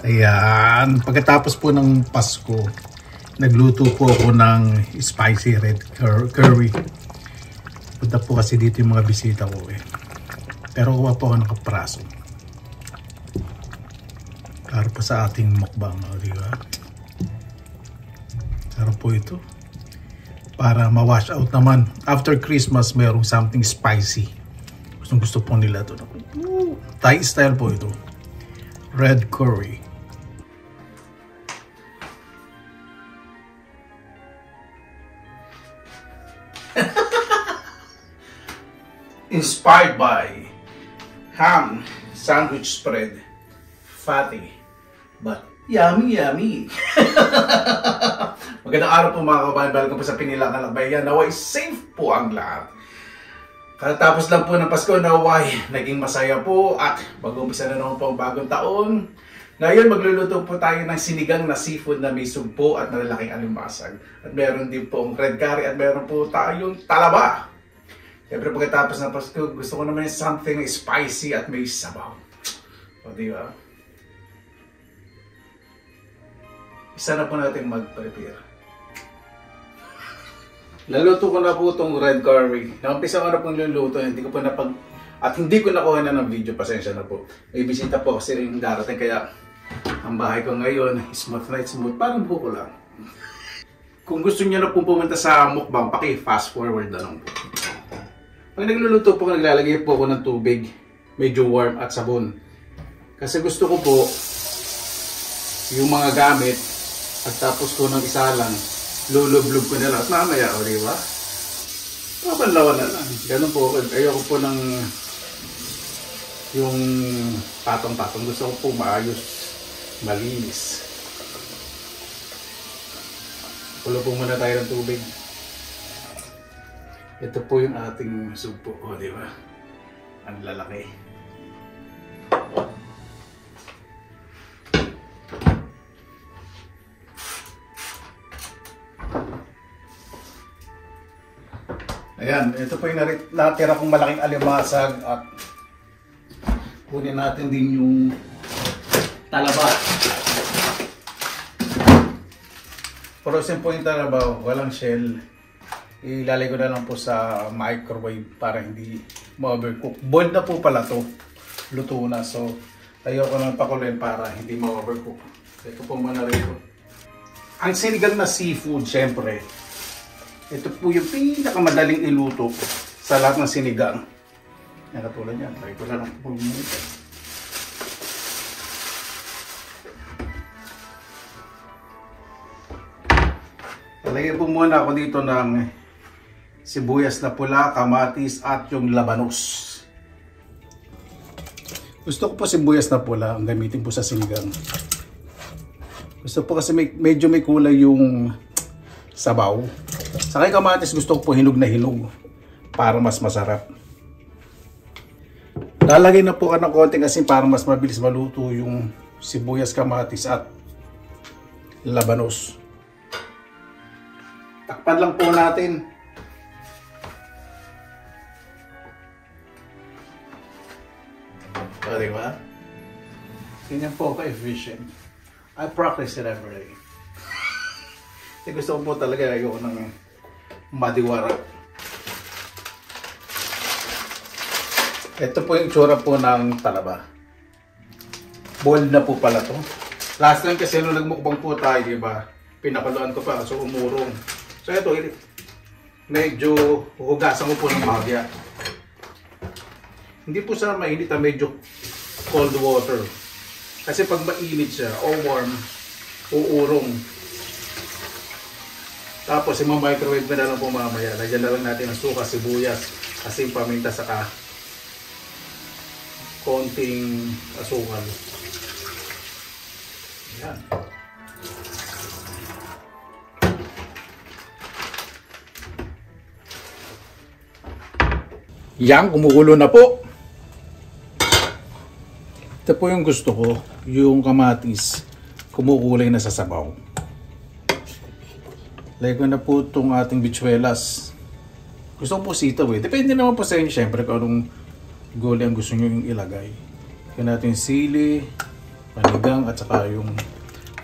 Ayan, pagkatapos po ng Pasko, nagluto po ako ng spicy red curry. Punta po kasi dito yung mga bisita ko eh. Pero kuha po ako ng kapraso. Para pa sa ating mukbang, di ba? Sarap po ito. Para ma-wash out naman. After Christmas, mayroong something spicy. Gustong gusto po nila ito. Thai style po ito. Red curry. Inspired by ham sandwich spread. Fatty but yummy yummy. Magandang araw po mga kabayan. Balik po sa Pinilang Lakbayan. Naway safe po ang lahat. Katapos lang po ng Pasko, naway naging masaya po at mag-umpisa na naman po ang bagong taon. Ngayon magluluto po tayo ng sinigang na seafood na may sugpo at malalaking alimasag. At meron din po ang red curry at meron po tayong talaba. Siyempre pagkatapos ng Pasko, gusto ko naman something spicy at may sabaw. O diba? Isa na po natin mag-prepare. Naluto ko na po itong red curry. Naumpisa ko na pong luluto. Hindi ko nakuha na ng video. Pasensya na po. May bisita po kasi rin darating. Kaya ang bahay ko ngayon, smooth na smooth. Parang buko lang. Kung gusto niyo na po pumunta sa mukbang, paki-fast forward na lang po. Pag nagluluto po, naglalagay po ako ng tubig, medyo warm at sabon. Kasi gusto ko po yung mga gamit at tapos ko ng isa lang, lulublog ko na lang at mamaya, o diba? Mapanlawan na lang. Ganun po, ayoko po ng yung patong-patong. Gusto ko po maayos, malinis. Pulo po muna tayo ng tubig. Ito po yung ating sugpo, o diba? Ang lalaki. Ayan, ito po yung natira kong malaking alimasag at kunin natin din yung talaba. Frozen po yung talaba, walang shell. Ilalagay ko na lang po sa microwave para hindi ma-overcook. Boiled na po pala to. Luto na. So, ayoko nang pakuloyin para hindi ma-overcook. Ito po muna rin po. Ang sinigang na seafood, syempre, ito po yung pinakamadaling iluto sa lahat ng sinigang. Yan, katulad yan. Lagay ko na lang po muna. Lagyan po muna ako dito ng sibuyas na pula, kamatis at yung labanos. Gusto ko po sibuyas na pula ang gamitin po sa sinigang. Gusto po kasi medyo may kulay yung sabaw. Sa kay kamatis gusto ko po hinog na hinog para mas masarap. Lalagay na po ka ng konting asin para mas mabilis maluto yung sibuyas, kamatis at labanos. Takpan lang po natin. O, diba? Ganyan po ka-efficient. I practice it every day. Gusto ko po talaga ayoko ng madiwara. Ito po yung tsura po ng talaba. Boiled na po pala to. Last time kasi nung nagmukbang po tayo, diba? Pinapaluan ko pa so umurong. So ito, medyo hugasan ko po ng bahagya. Hindi po sana mainit, medyo cold water. Kasi pag mainit siya o warm, uurong. Tapos i-microwave na lang po mamaya. Lagyan na lang natin ang suka, sibuyas, asin, paminta, saka konting asukal. Ayan. Yan, kumukulo na po. Ito po yung gusto ko, yung kamatis, kumukulay na sa sabaw. Lagay ko na po itong ating bichuelas. Gusto ko po sitaw eh. Depende naman po sa inyo, syempre, kung anong gulay ang gusto nyo yung ilagay. Lagyan natin sili, Panigang at saka yung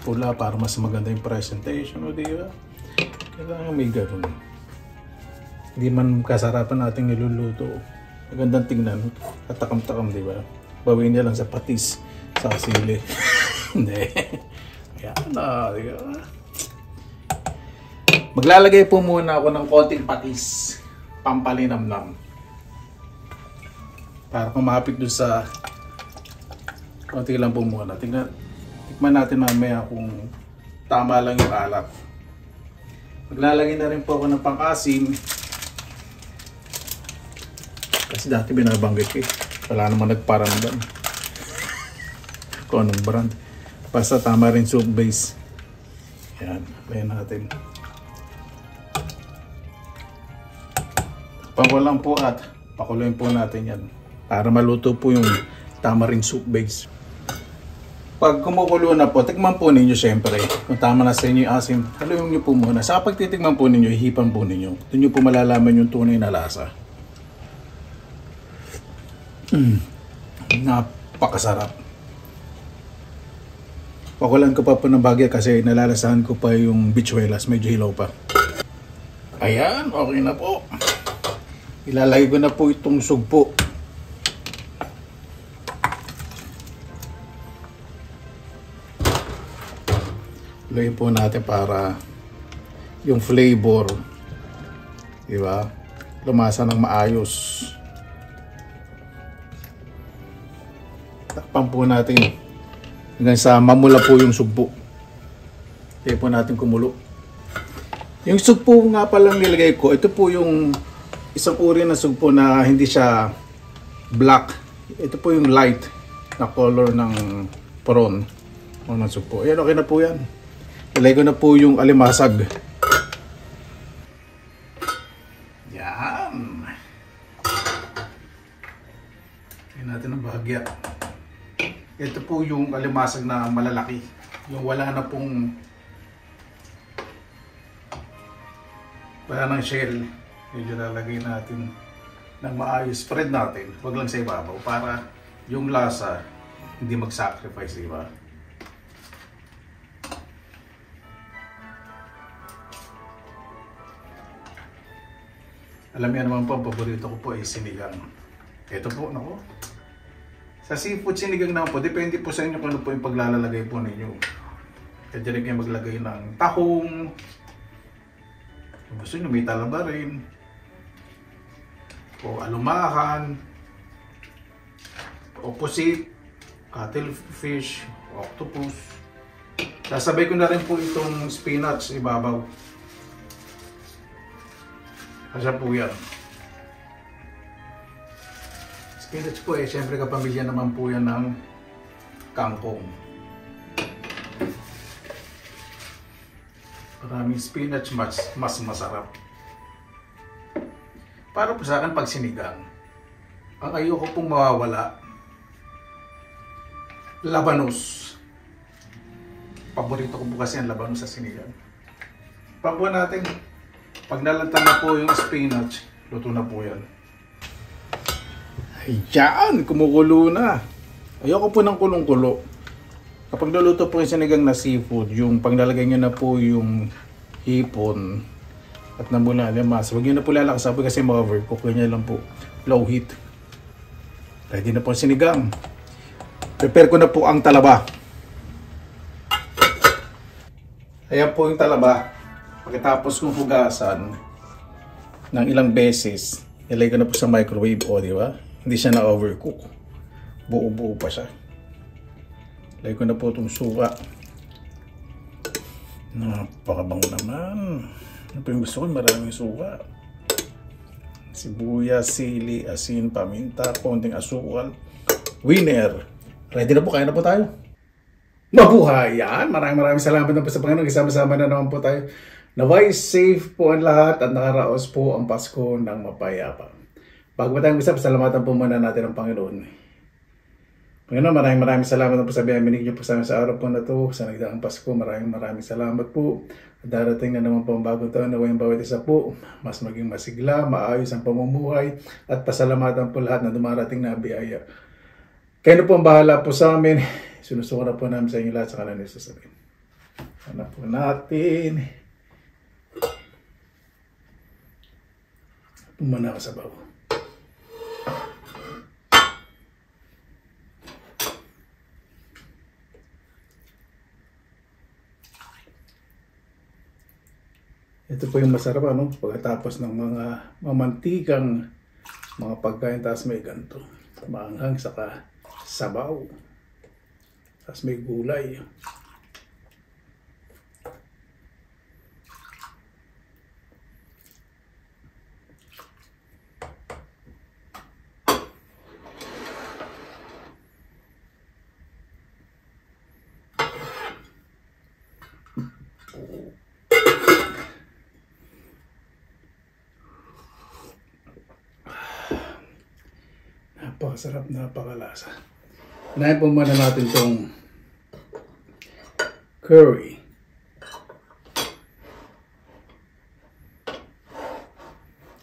pula para mas maganda yung presentation, o di ba? Kailangan may ganun. Hindi man kasarapan natin niluluto. Magandang tingnan at takam-takam, di ba? Bawin niya lang sa patis, sa sili. Hindi. Ayan na, di ba? Maglalagay po muna ako ng konting patis. Pampalinamnam. Para kumapit doon sa konti lang po muna. Tikman natin mamaya kung tama lang yung alat. Maglalagay na rin po ako ng pang-asim. Kasi dati binabanggit ko eh. Wala naman nagparamdam. Kung anong brand. Basta tama rin soup base. Yan. Ayan natin. Pakulang po at pakuluin po natin yan. Para maluto po yung tamarind soup base. Pag kumukulo na po, tikman po ninyo syempre. Kung tama na sa inyo yung asim, haluin nyo po muna. Sa pagtitikman po ninyo, hihipan po ninyo. Doon nyo po malalaman yung tunay na lasa. Napakasarap. Pakulan ko pa po ng bagya kasi nalalasahan ko pa yung bichuelas. Medyo hilaw pa. Ayan, okay na po. Ilalagay ko na po itong sugpo. Lagyan po natin para yung flavor, di ba, lumasa ng maayos. Takpan po natin hanggang sa mamula po yung sugpo. Lagyan po natin kumulo. Yung sugpo nga palang nilagay ko, ito po yung isang uri ng sugpo na hindi siya black. Ito po yung light na color ng prawn o ng sugpo. Ayan, okay na po yan. Ilagay ko na po yung alimasag. Yan. Lagyan natin ang bahagya. Ito po yung alimasag na malalaki. Yung wala na pong shell. Medyo lalagay natin ng maayos. Spread natin. Huwag lang sa ibabaw para yung lasa hindi mag-sacrifice, diba? Alam niyo naman po, ang paborito ko po ay sinigang. Ito po, nako. Sa seafood sinigang naman po, depende po sa inyo kung ano po yung paglalagay po ninyo. Pwede rin kayo maglagay ng tahong. Kung gusto nyo, may talaba rin. O alumahan. Opposite. Cuttlefish. Octopus. Sasabay ko na rin po itong spinach ibabaw. Kasya po yan. Spinach po eh, syempre kapamilya naman po yan ng kangkong. Maraming spinach, mas masarap. Para po sa akin pag sinigang, ang ayoko pong mawawala, labanos. Paborito ko po kasi ang labanos sa sinigang. Pabuhan natin. Pag nalantang na po yung spinach, luto na po yan. Ayan, kumukulo na. Ayoko po ng kulong-kulo. Kapag naluto po yung sinigang na seafood, yung paglalagay nyo na po yung hipon at namula na mas, huwag nyo na po lalakasabi kasi ma-overcook nyo lang po. Low heat. Ready na po sinigang. Prepare ko na po ang talaba. Ayan po yung talaba. Pagkatapos kong hugasan ng ilang beses, nilagay ko na po sa microwave, o di ba? Hindi siya na-overcook. Buo-buo pa siya. Lagay ko na po itong suka. Napakabang naman. Ano po yung gusto ko? Maraming suka. Sibuyas, sili, asin, paminta, konting asukal. Winner! Ready na po, kaya na po tayo. Mabuhay! Yan! Maraming salamat na po sa Panginoon. Kasama-sama na naman po tayo. Naway safe po ang lahat at nakaraos po ang Pasko ng mapayapa. Bago pa tayong isa, pasalamatan po muna natin ang Panginoon. Panginoon, maraming salamat po sa biyaya niyo po sa araw po na ito, sa nagdaang Pasko. Maraming salamat po. At darating na naman po ang bagong taon, naway ang bawat isa po mas maging masigla, maayos ang pamumuhay, at pasalamatan po lahat na dumarating na biyaya. Kayo na po ang bahala po sa amin. sinusuko na po namin sa inyo lahat sa kanan ni sasabihin. Hanap po natin. Pumana ka sa bawo. Ito po yung masarap, ano? Pagkatapos ng mga mamantikang mga pagkain, tapos may ganito. Maanghang, saka sabaw. Tapos may gulay. Napakasarap, napakalasa. Unahin po muna natin itong curry.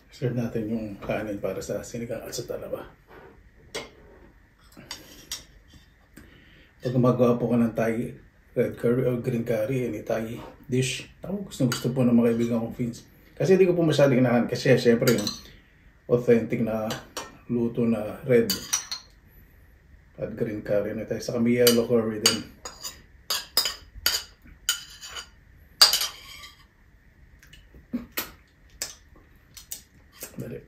Serve natin yung kanin para sa sinigang at sa talaba. Pag gumagawa po ka ng Thai red curry o green curry, any Thai dish, ako gusto po ng mga kaibigan kong fins. Kasi hindi ko po masyadong inahan kasi syempre yung authentic na luto na red at green curry na tayo. Saka may yellow curry din. Dali.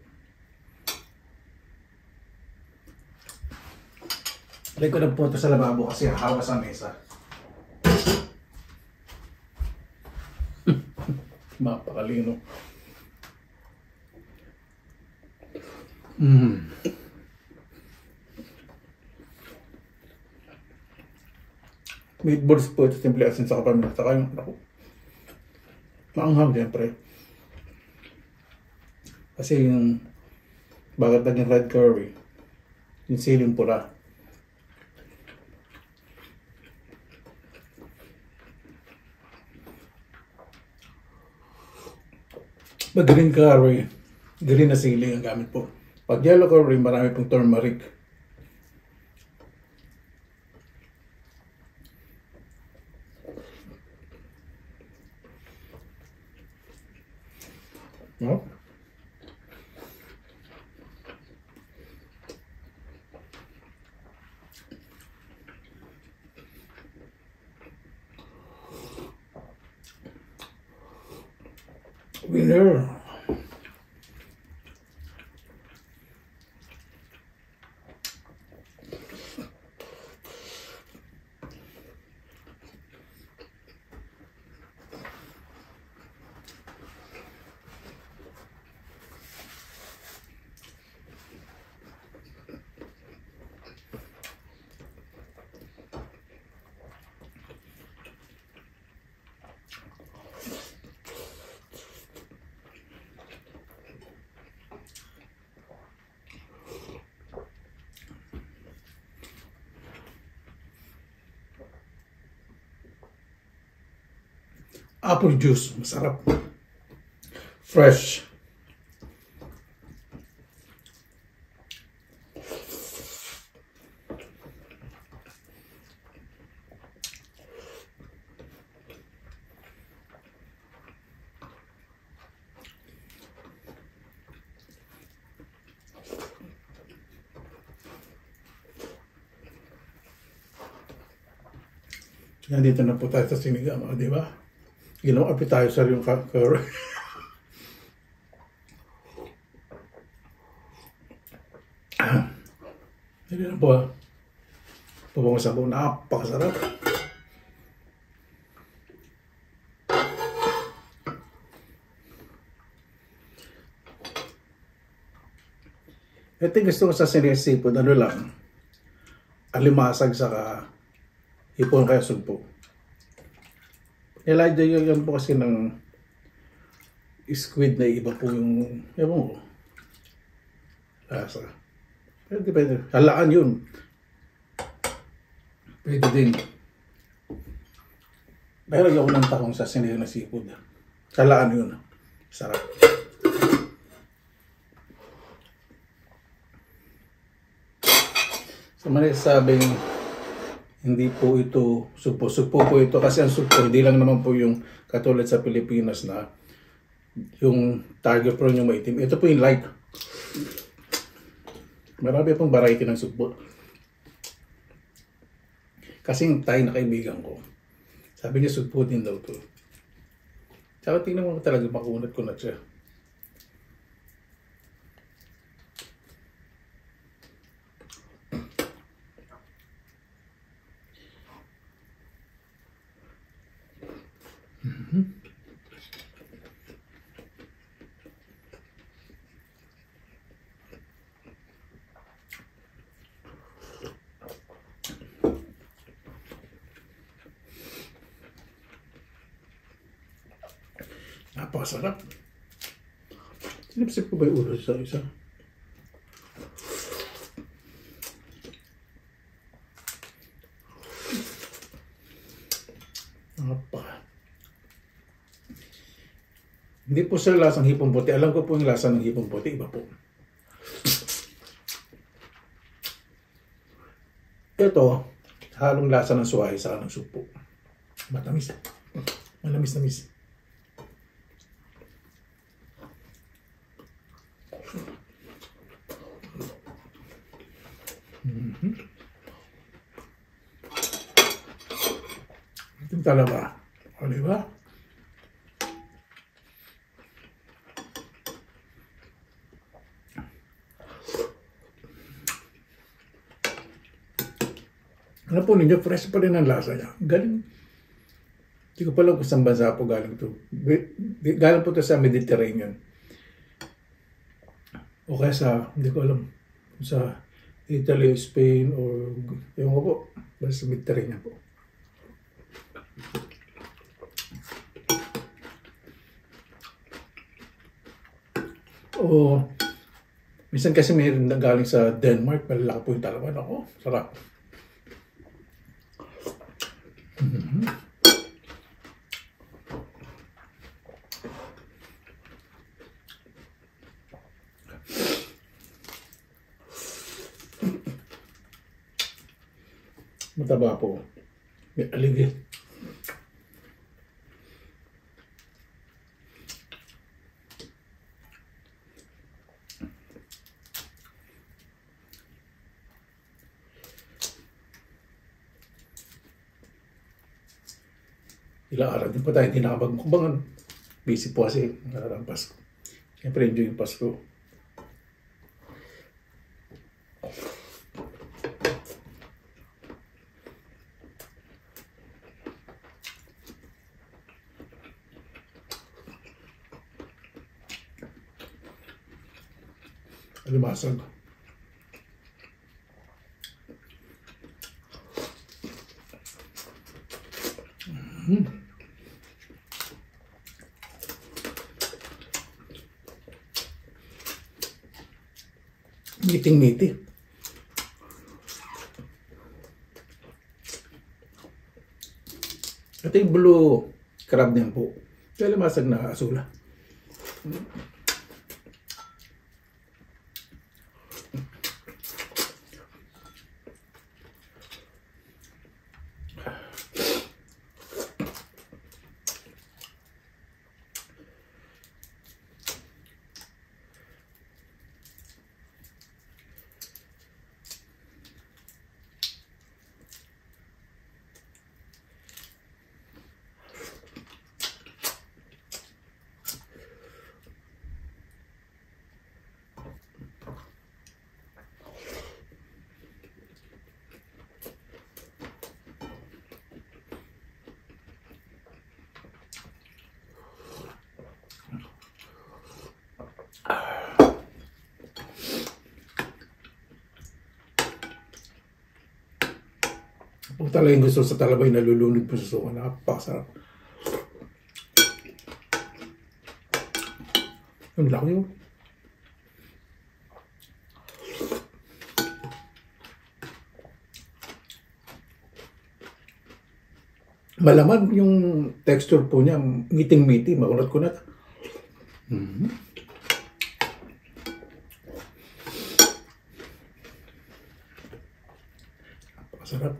Lagay ko na po ito sa lababo kasi hawa sa mesa. Mapakalino. Meatballs po ito, simple asin sa kapamilya. Saka yung ako. Maanghang siyempre. Kasi yung bakit naging red curry, yung siling pula. Pag green curry, green na siling ang gamit po. Pag yellow curry, marami pong turmeric. No? Winner. Apple juice, masarap. Fresh. Nandito na po tayo sa sinigang, di ba? Ginawang appetizer yung curry. Hindi na po. Pabang sa buong napakasarap. Ito gusto ko sa sinisipod, ano lang, alimasag saka hipon kaya sugpo. Nilagay yan po kasi ng squid na iba po yung, ewan ko, lasa. Pero depende, halaan yun. Pwede din. Pero yung ng tahong sa sinigang na seafood. Halaan yun. Sarap. So, manisabing Hindi po ito supo. Supo po ito kasi ang supo, hindi lang naman po yung katulad sa Pilipinas na yung Tiger Prawn yung maitim. Ito po yung light. Marami pong variety ng supo. Kasi yung Thai na kaibigan ko, sabi niya supo din daw to. Tsaka tingnan mo talaga makunat ko na siya. Napakasarap. Sinipsip ko ba yung ulo sa isa? Hindi po sir lasang hipong puti. Alam ko po yung lasa ng hipong puti. Iba po. Ito, halong lasa ng suway sa ng supo. Matamis. Malamis-namis. Ito talaga. O, diba? Ano po ninyo, fresh pa rin ang lasa niya. Galing. Hindi ko pa lang kung saan bansa po galing ito. Galing po ito sa Mediterranean. O kaya sa, hindi ko alam, sa Italy, Spain, or yung ko po, basta sa Mediterranean po. O, minsan kasi mayroon na galing sa Denmark, malaki po yung talaman ako. Sarap. Mataba po. May aligid. Ilang araw din po tayo hindi nakapagmukbangan. Busy po kasi ang Pasko. Siyempre enjoy yung Pasko. Alimasag. Miting-miti. Ito yung blue crab niyan po. Kaya limasag na asula. Kung talagang gusto sa talabay, nalulunod po sa suka. Napakasarap. Ang laki yun. Malaman yung texture po niya, ngiting-miti, maunat-kunat. Napakasarap.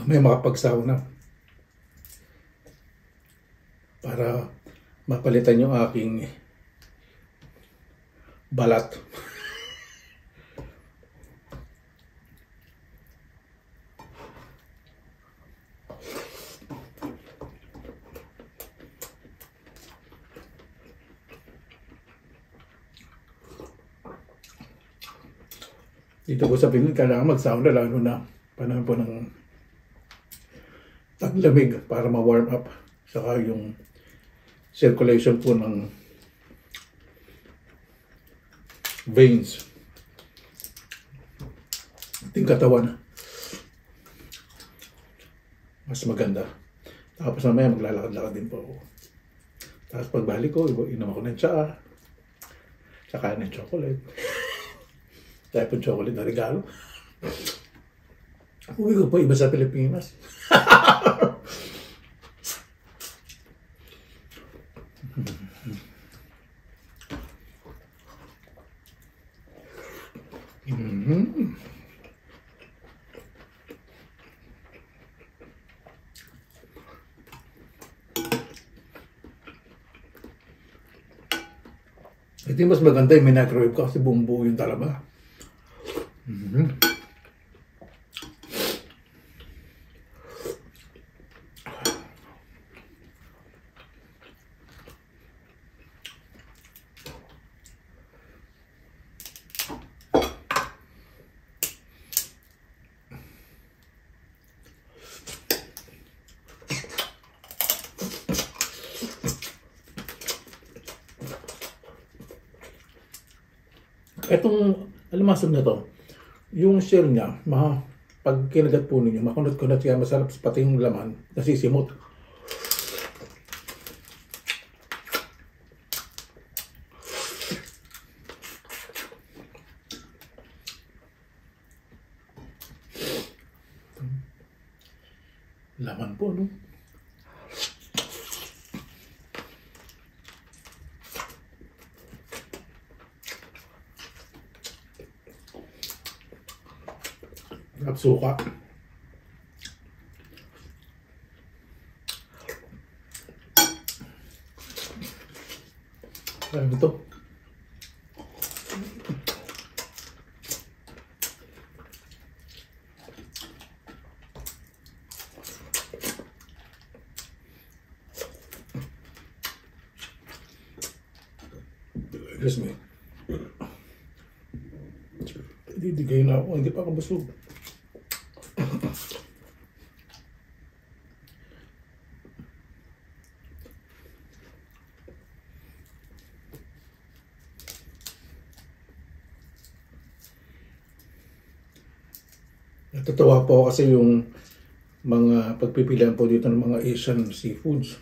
may makapagsauna para mapalitan yung aking balat. Dito po sa Finland, kailangan magsauna lalo na panahon po ng taglamig para ma-warm up. Saka yung circulation po ng veins, ating katawan, mas maganda. Tapos mamaya maglalakad-lakad din po ako. Tapos pagbalik ko, inom ako ng tsaa, saka ng chocolate. Type of chocolate na regalo. Uwi ko po iba sa Pilipinas. Ito yung mas maganda yung microwave ko kasi buong buo yung talaba. Itong alimasag na to, yung shell niya, pag kinagat po ninyo, makunat-kunat siya, masarap pati yung laman, nasisimot. Laman po, no? Suka. Ano ito? Excuse me. Didigay na ako, hindi pa ako busog. Natutuwa po kasi yung mga pagpipilian po dito ng mga Asian seafoods.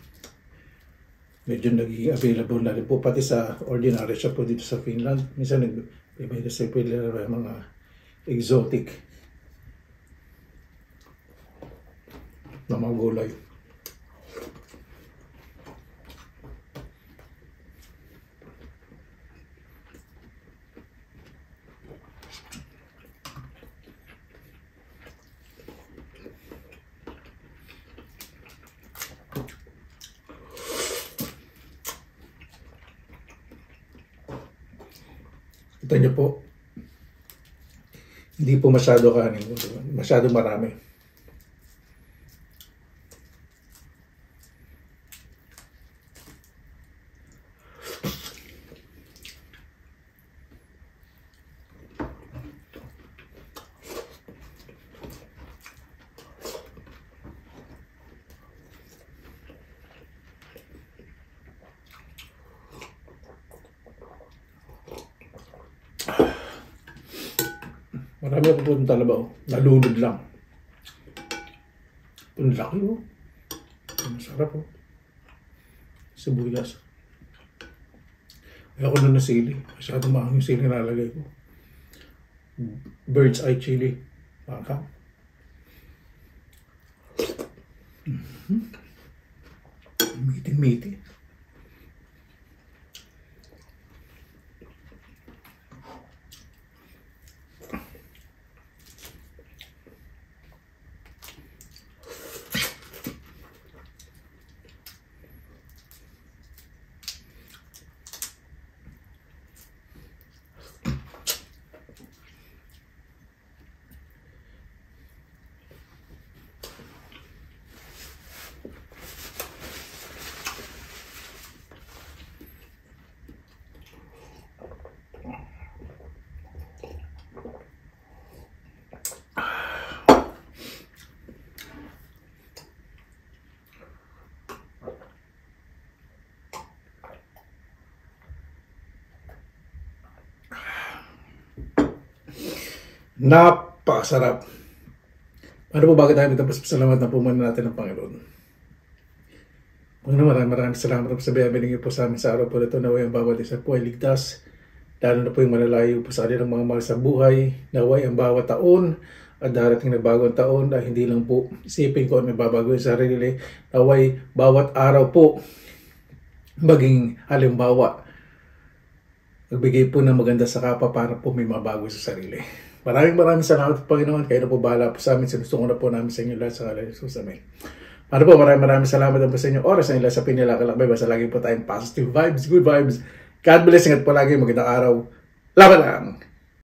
Medyo nagiging available na rin po pati sa ordinary shop po dito sa Finland. Minsan nagbibigay kasi pili mga exotic na mga gulay. Kita niyo po, hindi po masyado kanin, masyado marami. Marami ako po ng talabaw. Nalunod lang. Ang laki oh. Masarap oh. Sibuyas. Ayoko na ng sili. Masyado mahang yung sili na nalagay ko. Bird's eye chili. Maka. Meaty. Napakasarap. Ano po bago tayo matapos, pasalamat na po muna natin ng Panginoon. Maraming salamat po sa biyaya po sa amin sa araw po ito. Naway ang bawat isa po ay ligtas. Lalo na po yung malalayo po sa kanilang mga mahal sa buhay. Naway ang bawat taon at darating na bagong taon ay hindi lang po isipin ko may babago yung sarili. Naway bawat araw po maging halimbawa. Magbigay po ng maganda sa kapwa para po may mabago sa sarili. Maraming salamat po Panginoon. Kayo na po bahala po sa amin. Sinusunod na po namin sa inyo lahat sa ngalan ni Jesus. Amen. Ano po, maraming salamat po sa inyo oras na nila sa pinilakalakbay. Basta lagi po tayong positive vibes, good vibes. God bless. Ingat po lagi. Magandang araw. Laban lang!